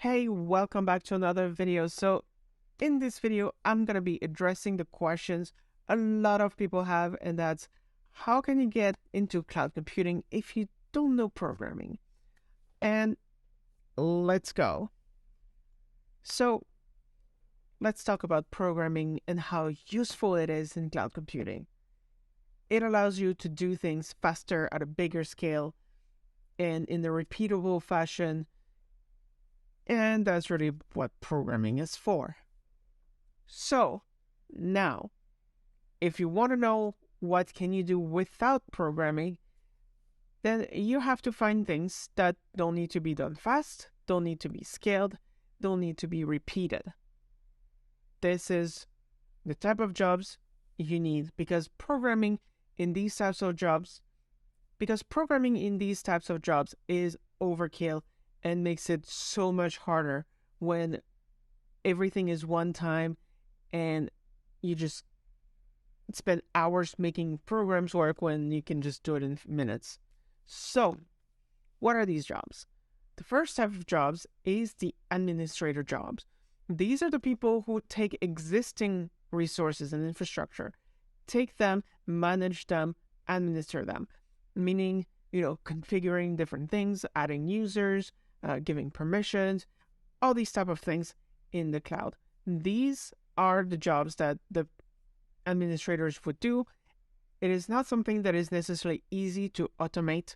Hey, welcome back to another video. So in this video, I'm going to be addressing the questions a lot of people have, and that's how can you get into cloud computing if you don't know programming? And let's go. So let's talk about programming and how useful it is in cloud computing. It allows you to do things faster at a bigger scale and in a repeatable fashion. And that's really what programming is for. So now, if you want to know what can you do without programming, then you have to find things that don't need to be done fast, don't need to be scaled, don't need to be repeated. This is the type of jobs you need because programming in these types of jobs is overkill and makes it so much harder when everything is one time and you just spend hours making programs work when you can just do it in minutes. So, what are these jobs? The first type of jobs is the administrator jobs. These are the people who take existing resources and infrastructure, take them, manage them, administer them, meaning, configuring different things, adding users, giving permissions, all these type of things in the cloud. These are the jobs that the administrators would do. It is not something that is necessarily easy to automate,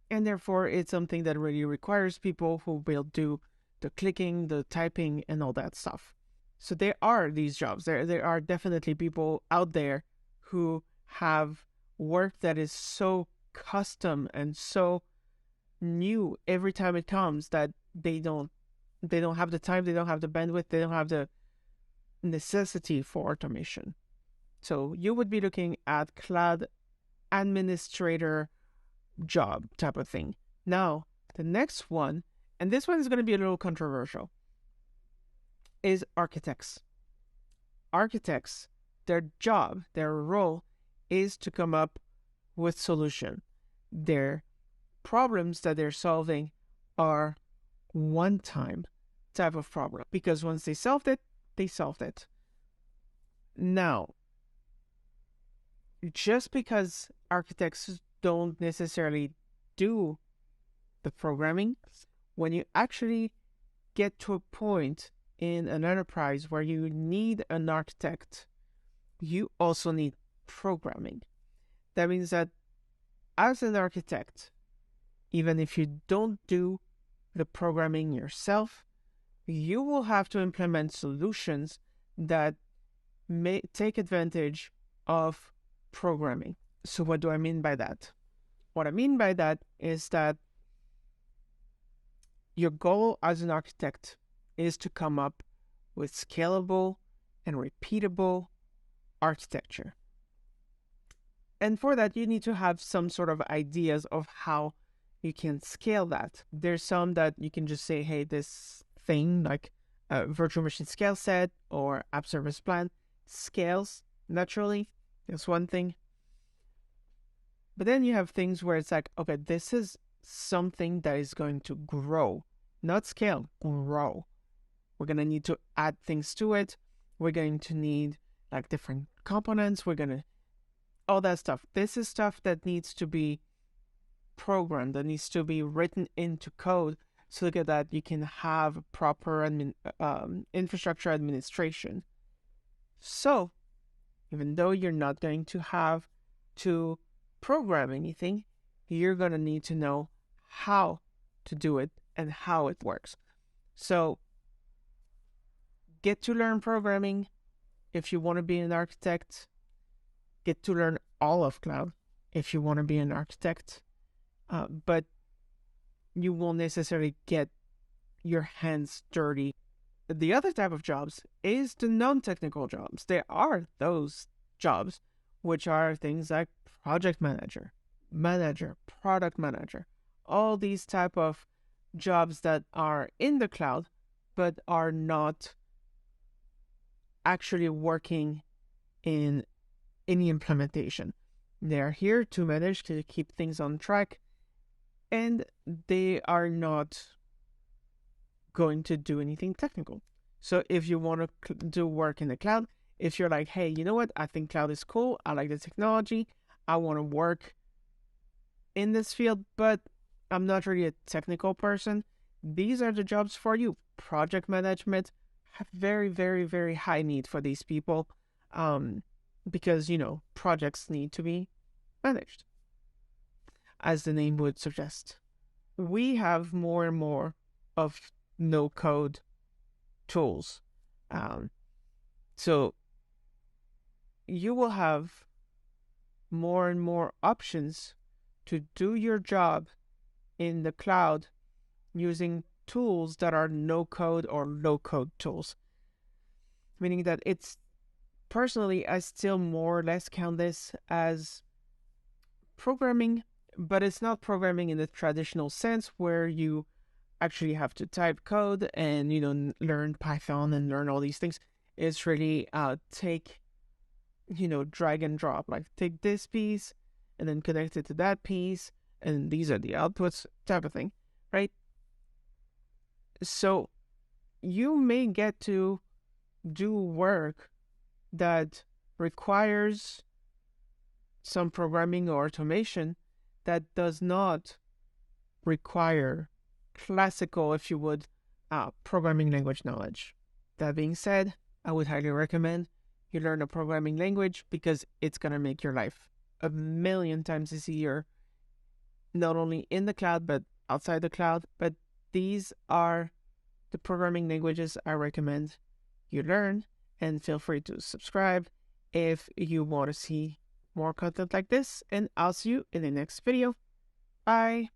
and therefore it's something that really requires people who will do the clicking, the typing, and all that stuff. So there are these jobs. There are definitely people out there who have work that is so custom and so new every time it comes that they don't have the time, they don't have the bandwidth, they don't have the necessity for automation. So you would be looking at cloud administrator job type of thing. Now, the next one, and this one is going to be a little controversial, is architects. Architects, their job, their role is to come up with solution. Their problems that they're solving are one-time type of problem because once they solved it, they solved it. Now, just because architects don't necessarily do the programming, when you actually get to a point in an enterprise where you need an architect, you also need programming. That means that as an architect, even if you don't do the programming yourself, you will have to implement solutions that may take advantage of programming. So what do I mean by that? What I mean by that is that your goal as an architect is to come up with scalable and repeatable architecture. And for that, you need to have some sort of ideas of how you can scale that. There's some that you can just say, hey, this thing like a virtual machine scale set or app service plan scales naturally. That's one thing. But then you have things where it's like, okay, this is something that is going to grow, not scale, grow. We're going to need to add things to it. We're going to need like different components. All that stuff. This is stuff that needs to be programmed, that needs to be written into code so that you can have proper infrastructure administration. So, even though you're not going to have to program anything, you're going to need to know how to do it and how it works. So, get to learn programming if you want to be an architect. Get to learn all of cloud if you want to be an architect. But you won't necessarily get your hands dirty. The other type of jobs is the non-technical jobs. There are those jobs, which are things like project manager, product manager, all these type of jobs that are in the cloud, but are not actually working in any implementation. They're here to manage, to keep things on track, and they are not going to do anything technical. So if you want to do work in the cloud, if you're like, hey, you know what? I think cloud is cool. I like the technology. I want to work in this field, but I'm not really a technical person. These are the jobs for you. Project management, have very, very, very high need for these people, because, projects need to be managed, as the name would suggest. We have more and more of no-code tools. So you will have more and more options to do your job in the cloud using tools that are no-code or low-code tools. Meaning that personally, I still more or less count this as programming, but it's not programming in the traditional sense where you actually have to type code and learn Python and learn all these things. It's really take drag and drop, like take this piece and then connect it to that piece, and these are the outputs type of thing, right? So you may get to do work that requires some programming or automation that does not require classical, if you would, programming language knowledge. That being said, I would highly recommend you learn a programming language because it's going to make your life a million times easier, not only in the cloud, but outside the cloud. But these are the programming languages I recommend you learn, and feel free to subscribe if you want to see more content like this, and I'll see you in the next video. Bye!